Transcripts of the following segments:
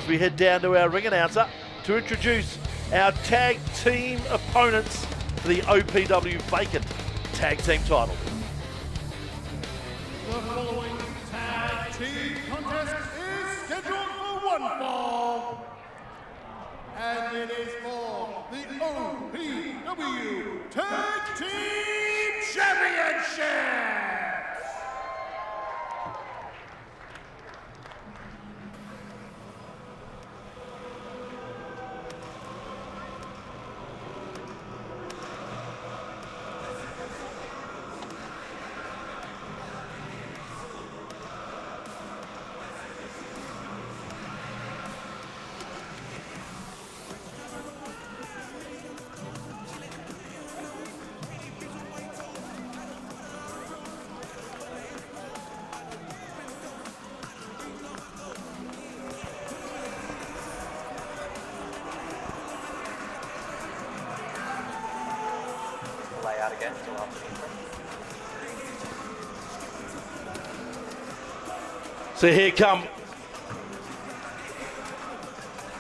as we head down to our ring announcer to introduce our tag team opponents for the OPW Vacant Tag Team title. The following tag team contest is scheduled for one fall. And it is for the OPW Tag Team Championships. Layout again until after the intro. So here come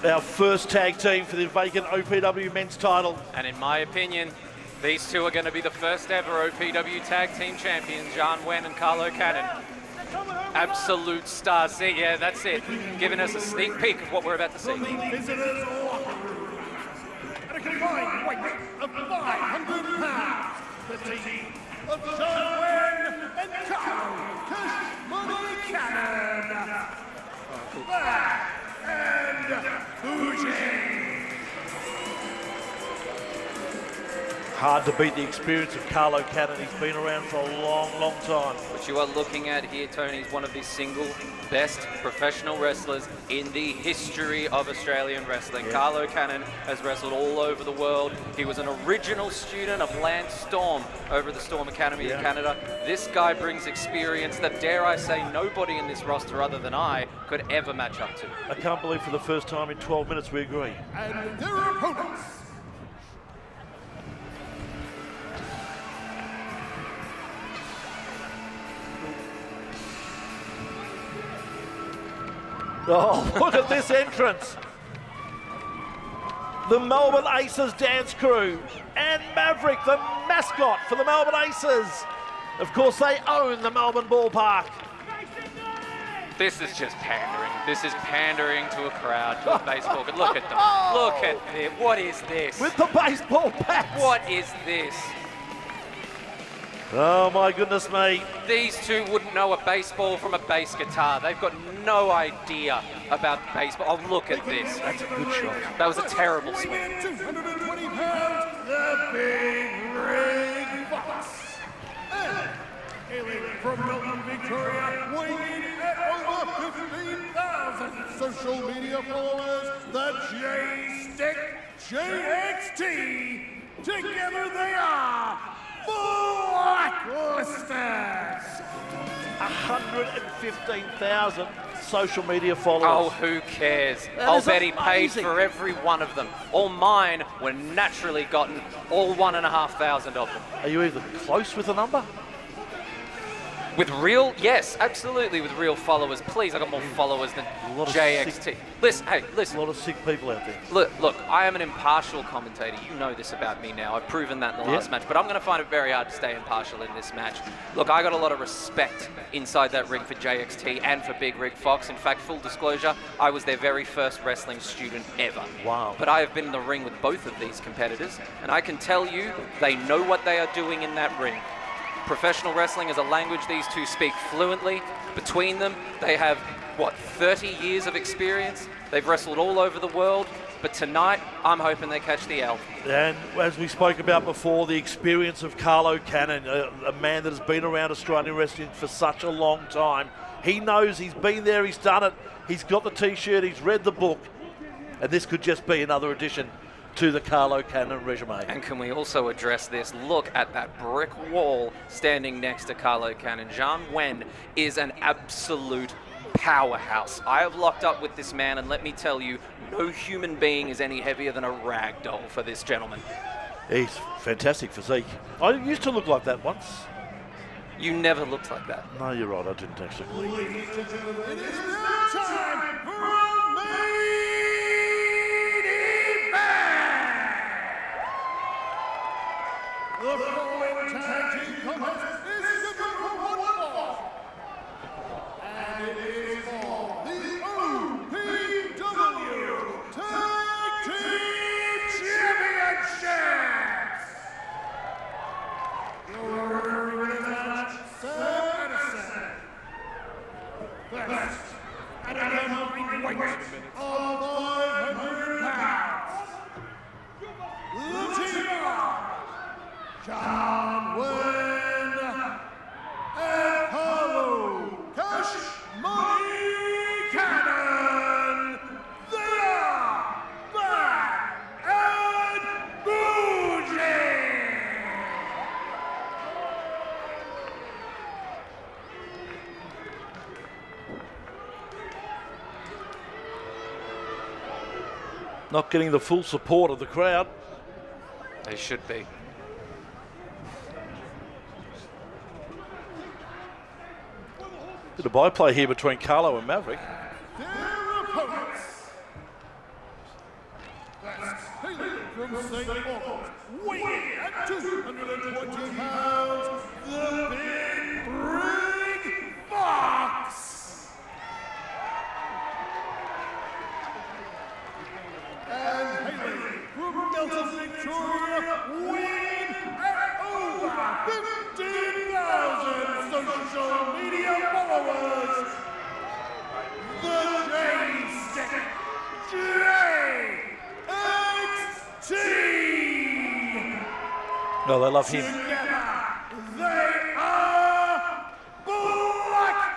our first tag team for the Vacant OPW men's title. And in my opinion, these two are going to be the first ever OPW Tag Team Champions, John Wen and Carlo Cannon. Absolute stars. See, yeah, that's it. Giving us a sneak peek of what we're about to see. Visitors locker room. At a combined weight of 500 pounds, the team of John Wen and Carlo Cannon. Black and Bougie. Hard to beat the experience of Carlo Cannon. He's been around for a long, long time. What you are looking at here, Tony, is one of the single best professional wrestlers in the history of Australian wrestling. Yeah. Carlo Cannon has wrestled all over the world. He was an original student of Lance Storm over at the Storm Academy in Canada. This guy brings experience that, dare I say, nobody in this roster other than I could ever match up to. I can't believe for the first time in 12 minutes we agree. And their opponents. Oh, look at this entrance. The Melbourne Aces dance crew and Maverick, the mascot for the Melbourne Aces. Of course, they own the Melbourne Ballpark. This is just pandering. This is pandering to a crowd, to a baseball. Look at them. Look at this. What is this? With the baseball bats. What is this? Oh my goodness me. These two wouldn't know a baseball from a bass guitar. They've got no idea about baseball. Oh, look at this. That's a good shot. That was a terrible swing. 220 pounds, the Big Rig Fox. And hailing from Melbourne, Victoria, weighing in at over 15,000 social media followers, the J-Stick JXT. Together they are BLACKLISTED. 115,000 social media followers. Oh, who cares? I'll bet he paid for every one of them. All mine were naturally gotten, all 1,500 of them. Are you even close with the number? With real, yes, absolutely, with real followers. Please, I got more followers than JXT. Listen, hey, listen. A lot of sick people out there. Look, I am an impartial commentator. You know this about me now. I've proven that in the last match, but I'm going to find it very hard to stay impartial in this match. Look, I got a lot of respect inside that ring for JXT and for Big Rig Fox. In fact, full disclosure, I was their very first wrestling student ever. Wow. But I have been in the ring with both of these competitors, and I can tell you, they know what they are doing in that ring. Professional wrestling is a language these two speak fluently. Between them, they have, 30 years of experience? They've wrestled all over the world, but tonight, I'm hoping they catch the L. And as we spoke about before, the experience of Carlo Cannon, a man that has been around Australian wrestling for such a long time. He knows, he's been there, he's done it, he's got the t-shirt, he's read the book, and this could just be another addition to the Carlo Cannon resume. And can we also address this? Look at that brick wall standing next to Carlo Cannon. John Wen is an absolute powerhouse. I have locked up with this man, and let me tell you, no human being is any heavier than a rag doll for this gentleman. He's fantastic physique. I used to look like that once. You never looked like that. No, you're right, I didn't actually. Ladies and gentlemen, it is now time for our main The following tag team contest is scheduled for one fall. And it is for the OPW Tag Team Championships. Your referee for this match, Sam Edison. Best at a heavyweight weight of 500 pounds. The team are John Wynn and Carlo Cash Money Cannon. They are Black and Bougie. Not getting the full support of the crowd. They should be. Bit of byplay here between Carlo and Maverick. Their opponents. That's Haley from St. Albans, weighing at 220 pounds, the Big Rig Fox. And Haley from Melbourne, Victoria, weighing at over 15,000 social media followers. The J-Stick JXT. No, they love him. Together, they are blacklisted.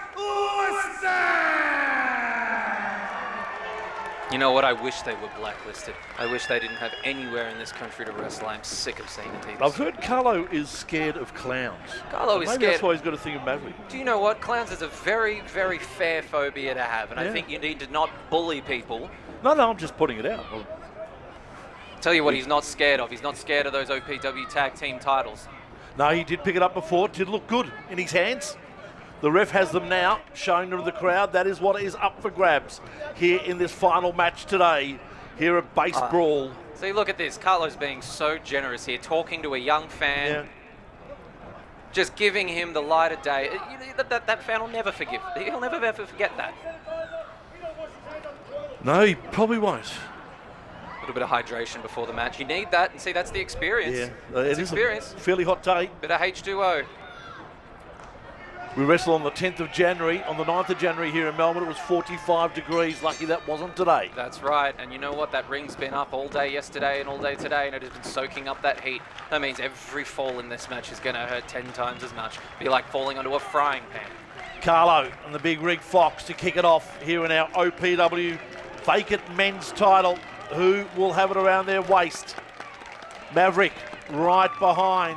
You know what? I wish they were blacklisted. I wish they didn't have anywhere in this country to wrestle. I'm sick of seeing the I've teams. heard Carlo is scared of clowns. Carlo is Maybe scared. that's why he's got a thing of Maverick. Do you know what? Clowns is a very, very fair phobia to have, and I Yeah. think you need to not bully people. No, I'm just putting it out. Well, Tell you what he's not scared of. He's not scared of those OPW Tag Team titles. no, he did pick it up before. It did look good in his hands. The ref has them now, showing them to the crowd. That is what is up for grabs here in this final match today, here at BASEBRAWL. See, look at this. Carlo's being so generous here, talking to a young fan, Yeah. just giving him the light of day. That fan will never forgive. He'll never ever forget that. No, he probably won't. A little bit of hydration before the match. You need that, and see, that's the experience. Yeah, It's it is experience. a fairly hot day. Bit of H2O. We wrestled on the 10th of January. On the 9th of January here in Melbourne, it was 45 degrees. Lucky that wasn't today. That's right, and you know what? That ring's been up all day yesterday and all day today, and it has been soaking up that heat. That means every fall in this match is going to hurt 10 times as much. Be like falling onto a frying pan. Carlo and the Big Rig Fox to kick it off here in our OPW vacant men's title. Who will have it around their waist? Maverick right behind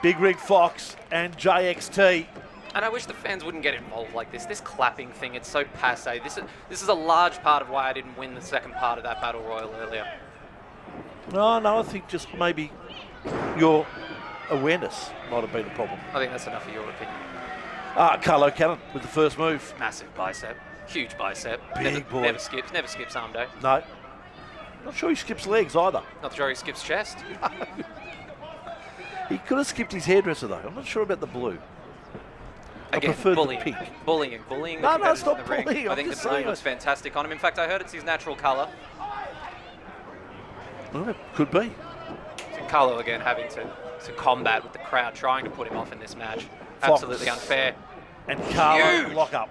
Big Rig Fox and JXT. And I wish the fans wouldn't get involved like this. This clapping thing, it's so passe. This is a large part of why I didn't win the second part of that battle royal earlier. No, I think just maybe your awareness might have been a problem. I think that's enough of your opinion. Carlo Cannon with the first move. Massive bicep, huge bicep. Big boy. Never skips arm day. No. Not sure he skips legs either. Not sure he skips chest. He could have skipped his hairdresser though. I'm not sure about the blue. Again, I preferred bullying. the pink. Bullying the No, it's competitors not in the ring. bullying, I I'm think the just blue saying looks it. fantastic on him. In fact, I heard it's his natural colour. Well, it could be. So Carlo again having to combat with the crowd, trying to put him off in this match. Fox. Absolutely unfair. And Carlo Huge. lock up.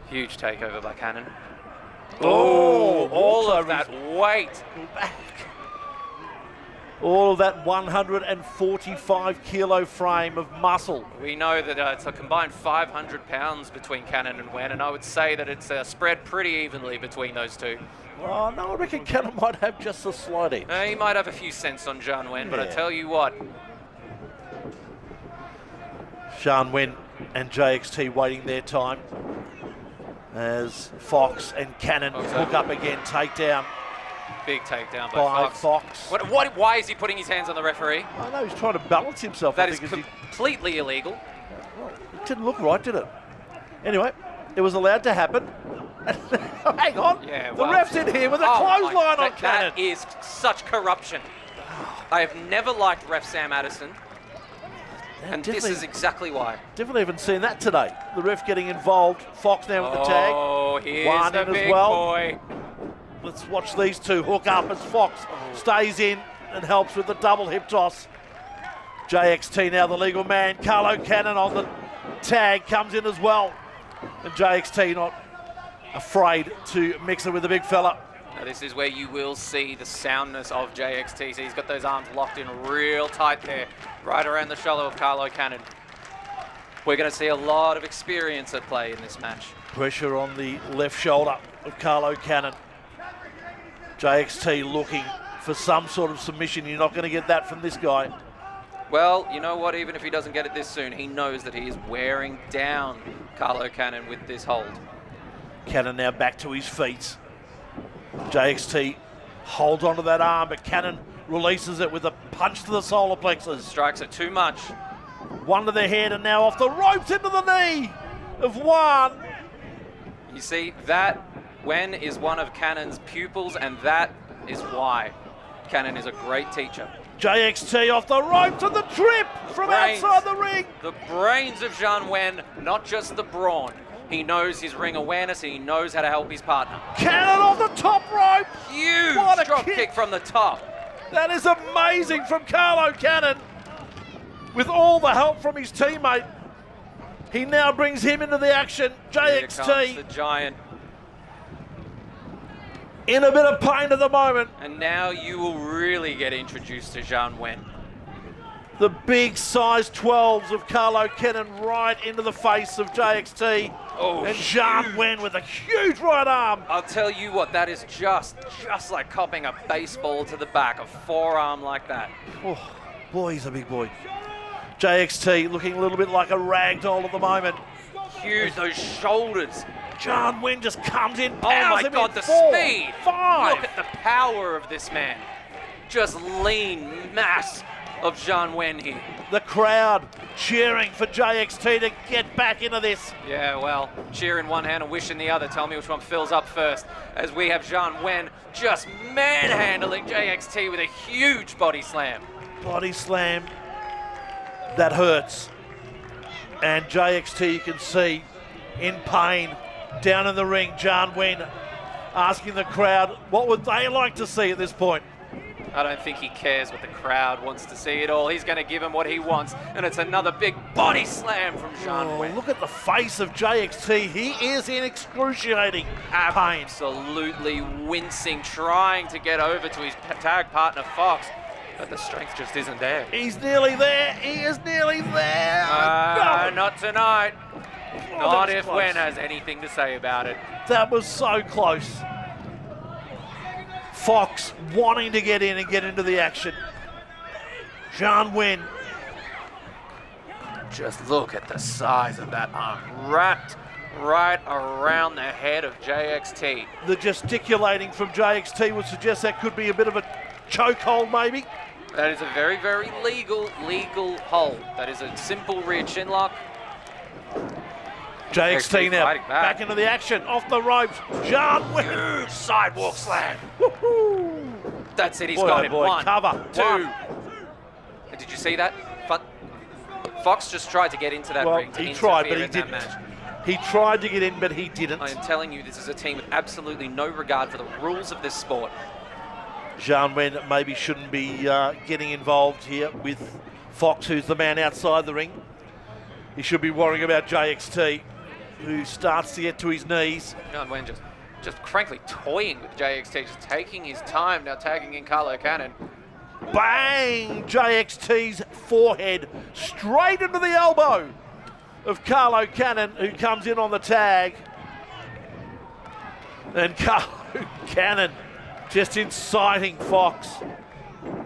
Huge takeover by Cannon. Oh, all also of that weight. back. All of that 145 kilo frame of muscle. We know that it's a combined 500 pounds between Cannon and Wen, and I would say that it's spread pretty evenly between those two. Oh, no, I reckon Cannon might have just a slight edge. He might have a few cents on John Wen, but I Yeah. tell you what, Sean Wen and JXT waiting their time as Fox and Cannon hook up again, takedown big takedown by by Fox. Fox. Why is he putting his hands on the referee? I know he's trying to balance himself. That I is think, as he- completely illegal. It didn't look right, did it? Anyway, it was allowed to happen. Hang on. Yeah, The well- ref's in here with a Oh my- clothesline on that Cannon. is such corruption. I have never liked ref Sam Addison, and this is exactly why. Definitely haven't seen that today. The ref getting involved. Fox now with the tag. Oh, here's One the in big as well. boy. Let's watch these two hook up as Fox stays in and helps with the double hip toss. JXT now the legal man. Carlo Cannon on the tag comes in as well. And JXT not afraid to mix it with the big fella. Now this is where you will see the soundness of JXT. So he's got those arms locked in real tight there, right around the shoulder of Carlo Cannon. We're going to see a lot of experience at play in this match. Pressure on the left shoulder of Carlo Cannon. JXT looking for some sort of submission. You're not going to get that from this guy. Well, you know what? Even if he doesn't get it this soon, he knows that he is wearing down Carlo Cannon with this hold. Cannon now back to his feet. JXT holds onto that arm, but Cannon releases it with a punch to the solar plexus. Strikes it too much. One to the head and now off the ropes into the knee of Wen. You see, that Wen is one of Cannon's pupils, and that is why Cannon is a great teacher. JXT off the ropes and the trip from outside the ring. The brains of Zhang Wen, not just the brawn. He knows his ring awareness, and he knows how to help his partner. Cannon off the top rope. Huge What a drop kick. kick from the top. That is amazing from Carlo Cannon. With all the help from his teammate, he now brings him into the action. Here comes JXT the giant. in a bit of pain at the moment. And now you will really get introduced to Zhang Wen. The big size 12s of Carlo Cannon right into the face of JXT. Oh, and Zhang Wen with a huge right arm. I'll tell you what, that is just like copping a baseball to the back, a forearm like that. Oh, boy, he's a big boy. JXT looking a little bit like a rag doll at the moment. Huge, those shoulders. Zhang Wen just comes in, Oh powers my him God, in the 4, speed. 5. Look at the power of this man. Just lean mass of Zhang Wen here. The crowd cheering for JXT to get back into this. Yeah, well, cheer in one hand and wish in the other. Tell me which one fills up first. As we have Zhang Wen just manhandling JXT with a huge body slam. Body slam. That hurts. And JXT, you can see, in pain, down in the ring, Zhang Wen asking the crowd, what would they like to see at this point? I don't think he cares what the crowd wants to see at all. He's going to give him what he wants, and it's another big body slam from Zhang Wen. Look at the face of JXT. He is in excruciating pain. Absolutely wincing, trying to get over to his tag partner, Fox, but the strength just isn't there. He's nearly there. He is nearly there. No. Not tonight. Oh, Not that was if close. Wen has anything to say about it. That was so close. Fox wanting to get in and get into the action. Zhang Wen. Just look at the size of that arm, wrapped right around the head of JXT. The gesticulating from JXT would suggest that could be a bit of a chokehold maybe. That is a very, very legal hold. That is a simple rear chin lock. JXT now fighting back. into the action, off the ropes. Zhang Wen. Huge sidewalk slam. Woohoo. That's it, he's Boy, got oh him. boy, 1, cover. 2. 1. Did you see that? Fox just tried to get into that Well, ring to he tried, but interfere he in that didn't. match. He tried to get in, but he didn't. I am telling you, this is a team with absolutely no regard for the rules of this sport. Zhang Wen maybe shouldn't be getting involved here with Fox, who's the man outside the ring. He should be worrying about JXT, who starts to get to his knees. Zhang Wen just frankly toying with JXT, just taking his time, now tagging in Carlo Cannon. Bang! JXT's forehead straight into the elbow of Carlo Cannon, who comes in on the tag. And Carlo Cannon just inciting Fox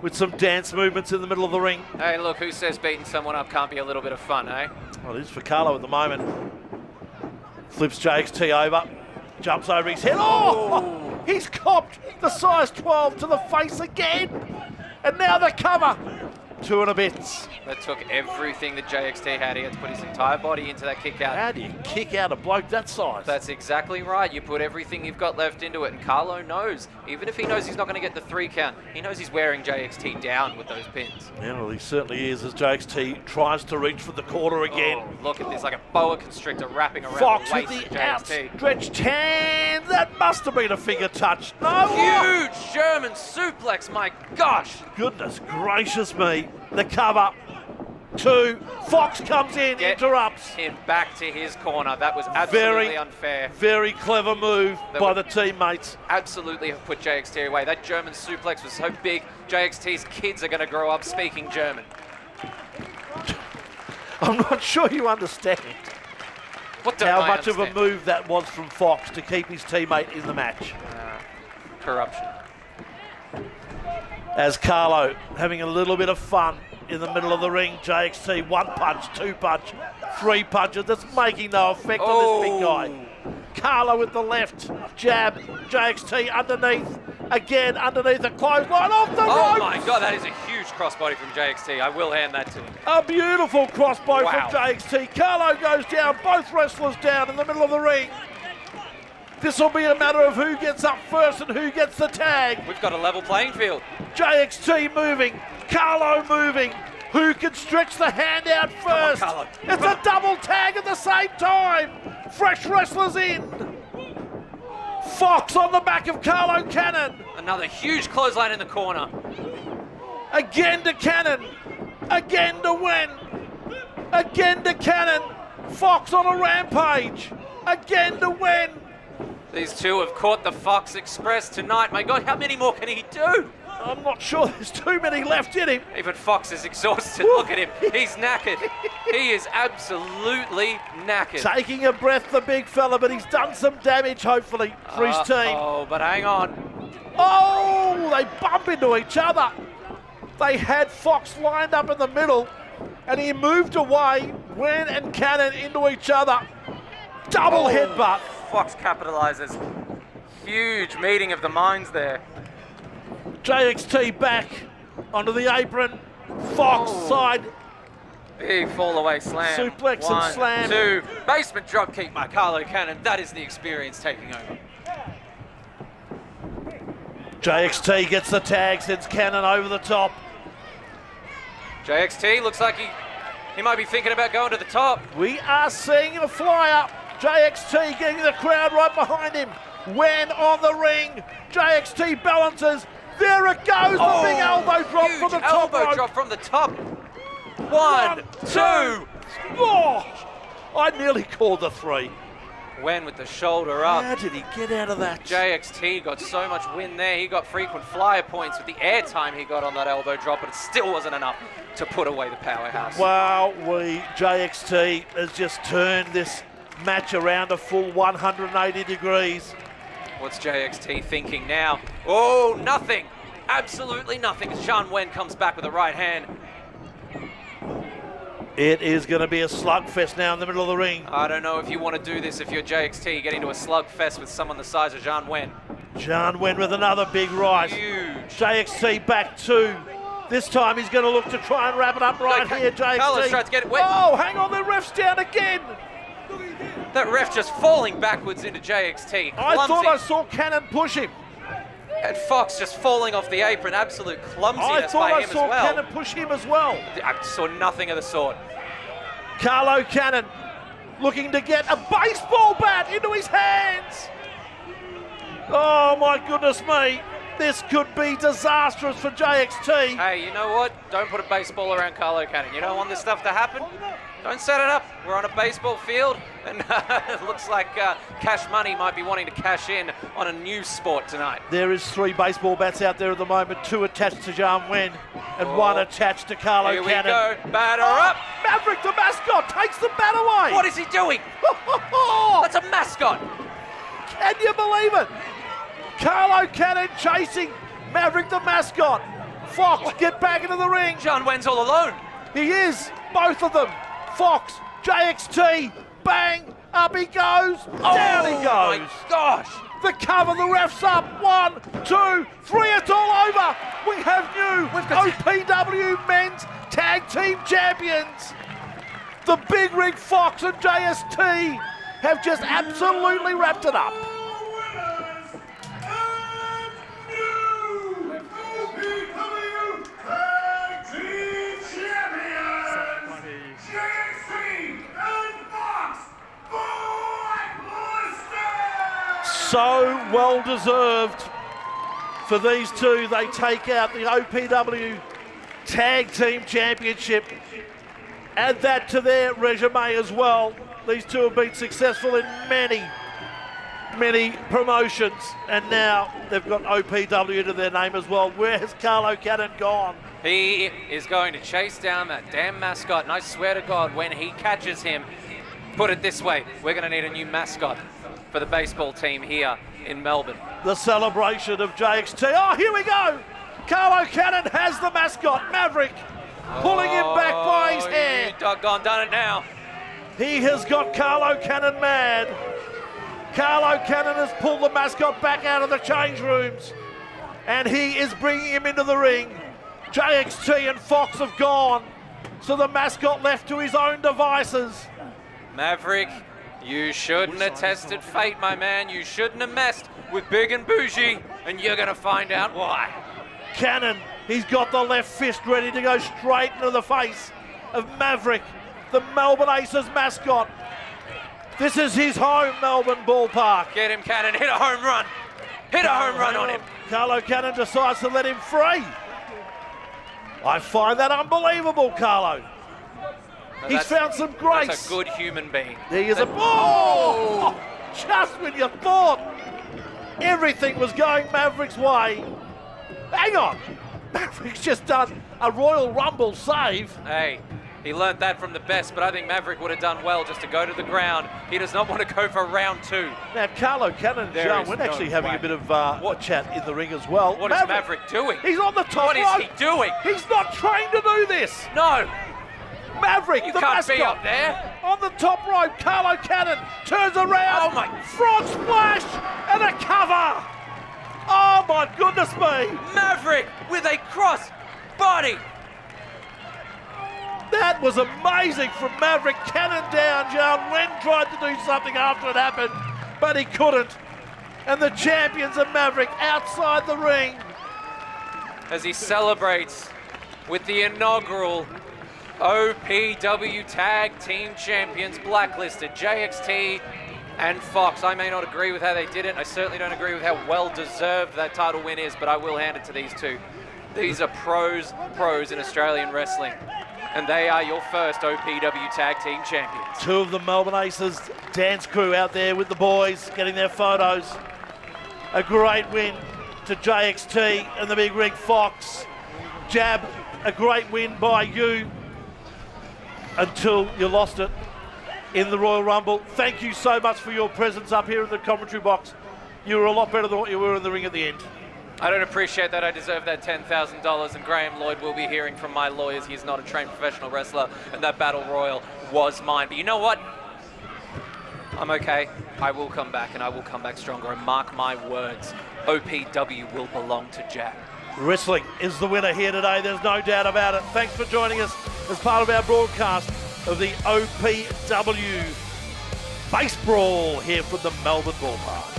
with some dance movements in the middle of the ring. Hey, look, who says beating someone up can't be a little bit of fun, eh? Well, it is for Carlo at the moment. Flips JXT over, jumps over his head. Oh! He's copped the size 12 to the face again. And now the cover 2 and a bits. That took everything that JXT had. He had to put his entire body into that kick out. How do you kick out a bloke that size? That's exactly right. You put everything you've got left into it, and Carlo knows. Even if he knows he's not going to get the 3 count, he knows he's wearing JXT down with those pins. Yeah, well, he certainly is as JXT tries to reach for the corner again. Oh, look at this, like a boa constrictor wrapping around Fox the with waist the of JXT. outstretched hand. That must have been a finger touch. No. Huge German suplex, my gosh. Goodness gracious me. The cover. 2. Fox comes in, Get interrupts. him back to his corner. That was absolutely unfair. Very clever move by the teammates. Absolutely have put JXT away. That German suplex was so big, JXT's kids are going to grow up speaking German. I'm not sure you understand What do how I much understand? of a move that was from Fox to keep his teammate in the match. Corruption. As Carlo having a little bit of fun in the middle of the ring. JXT 1 punch, 2 punch, 3 punches. That's making no effect on this big guy. Carlo with the left jab. JXT underneath. Again underneath the clothesline off the Oh ropes. my God, that is a huge crossbody from JXT. I will hand that to him. A beautiful crossbow Wow. from JXT. Carlo goes down, both wrestlers down in the middle of the ring. This will be a matter of who gets up first and who gets the tag. We've got a level playing field. JXT moving, Carlo moving. Who can stretch the hand out first? Carlo. It's a double tag at the same time. Fresh wrestlers in. Fox on the back of Carlo Cannon. Another huge clothesline in the corner. Again to Cannon. Again to Wen. Again to Cannon. Fox on a rampage. Again to Wen. These two have caught the Fox Express tonight. My God, how many more can he do? I'm not sure there's too many left in him. Even Fox is exhausted. Look at him. He's knackered. He is absolutely knackered. Taking a breath, the big fella, but he's done some damage, hopefully, for his team. Oh, but hang on. Oh, they bump into each other. They had Fox lined up in the middle, and he moved away, Wen and Cannon into each other. Double headbutt. Fox capitalizes. Huge meeting of the minds there. JXT back onto the apron. Fox side. Big fall away slam. Suplex and 1, slam. 2. Basement drop kick by Carlo Cannon. That is the experience taking over. JXT gets the tag, sends Cannon over the top. JXT looks like he might be thinking about going to the top. We are seeing a flyer. JXT getting the crowd right behind him. Wen on the ring. JXT balances. There it goes. The big elbow drop Huge from the top elbow rope. drop from the top. 1, 2. Oh, I nearly called the 3. Wen with the shoulder up. How did he get out of that? JXT got so much win there. He got frequent flyer points with the air time he got on that elbow drop, but it still wasn't enough to put away the powerhouse. Wow, JXT has just turned this match around a full 180 degrees. What's JXT thinking now? Oh, nothing. Absolutely nothing. As Sean Wen comes back with a right hand. It is going to be a slugfest now in the middle of the ring. I don't know if you want to do this if you're JXT, get into a slugfest with someone the size of Jean Wen. Jean Wen with another big right. Huge. JXT back 2. This time he's going to look to try and wrap it up right here, JXT. Carlos tried to get it wet. Oh, hang on, the ref's down again. That ref just falling backwards into JXT. I Clumsy. thought I saw Cannon push him. And Fox just falling off the apron. Absolute I clumsiness thought by I him saw as well. Cannon push him as well. I saw nothing of the sort. Carlo Cannon looking to get a baseball bat into his hands. Oh my goodness me. This could be disastrous for JXT. Hey, you know what? Don't put a baseball around Carlo Cannon. You don't want this stuff to happen? Don't set it up. We're on a baseball field, and it looks like Cash Money might be wanting to cash in on a new sport tonight. There is 3 baseball bats out there at the moment, 2 attached to Jean Wen and 1 attached to Carlo Here we Cannon. go. Batter up. Maverick the mascot takes the bat away. What is he doing? That's a mascot. Can you believe it? Carlo Cannon chasing Maverick the mascot. Fox, get back into the ring. John Wen's all alone. He is, both of them. Fox, JXT, bang, up he goes, down he goes. My gosh. The cover, the ref's up. 1, 2, 3, it's all over. We have new OPW Men's Team Champions. The Big Rig Fox and JST have just absolutely wrapped it up. OPW Tag Team Champions, JXT and Fox BLACKLISTED! So well deserved for these two. They take out the OPW Tag Team Championship. Add that to their resume as well. These two have been successful in many promotions, and now they've got OPW to their name as well. Where has Carlo Cannon gone? He is going to chase down that damn mascot, and I swear to God, when he catches him, put it this way, we're going to need a new mascot for the baseball team here in Melbourne. The celebration of JXT. Oh, here we go. Carlo Cannon has the mascot, Maverick, pulling him back by his hair. You doggone done it now. He has got Carlo Cannon mad. Carlo Cannon has pulled the mascot back out of the change rooms, and he is bringing him into the ring. JXT and Fox have gone, so the mascot left to his own devices. Maverick, you shouldn't have tested fate, my man. You shouldn't have messed with Big and Bougie, and you're going to find out why. Cannon, he's got the left fist ready to go straight into the face of Maverick, the Melbourne Aces mascot. This is his home, Melbourne Ballpark. Get him, Cannon. Hit a home run. Hit a home run on him. Carlo Cannon decides to let him free. I find that unbelievable, Carlo. He's found some grace. That's a good human being. He is a ball. Just when you thought everything was going Maverick's way. Hang on. Maverick's just done a Royal Rumble save. Hey, he learnt that from the best, but I think Maverick would have done well just to go to the ground. He does not want to go for round two. Now, Carlo Cannon and John, we're actually having a bit of a chat in the ring as well. What is Maverick doing? He's on the top rope. What is he doing? He's not trained to do this. No. Maverick, You the can't mascot, be up there. on the top rope. Carlo Cannon turns around. Oh, my. Front splash and a cover. Oh, my goodness me. Maverick with a cross body. That was amazing from Maverick. Cannon down. John Wen tried to do something after it happened, but he couldn't. And the champions of Maverick outside the ring. As he celebrates with the inaugural OPW Tag Team Champions, Blacklisted, JXT and Fox. I may not agree with how they did it. I certainly don't agree with how well deserved that title win is, but I will hand it to these two. These are pros in Australian wrestling, and they are your first OPW Tag Team Champions. Two of the Melbourne Aces dance crew out there with the boys getting their photos. A great win to JXT and the Big Rig Fox. Jab, a great win by you until you lost it in the Royal Rumble. Thank you so much for your presence up here in the commentary box. You were a lot better than what you were in the ring at the end. I don't appreciate that. I deserve that $10,000, and Graham Lloyd will be hearing from my lawyers. He's not a trained professional wrestler, and that battle royal was mine. But you know what? I'm okay. I will come back, and I will come back stronger. And mark my words, OPW will belong to Jack. Wrestling is the winner here today. There's no doubt about it. Thanks for joining us as part of our broadcast of the OPW BASEBRAWL here from the Melbourne Ballpark.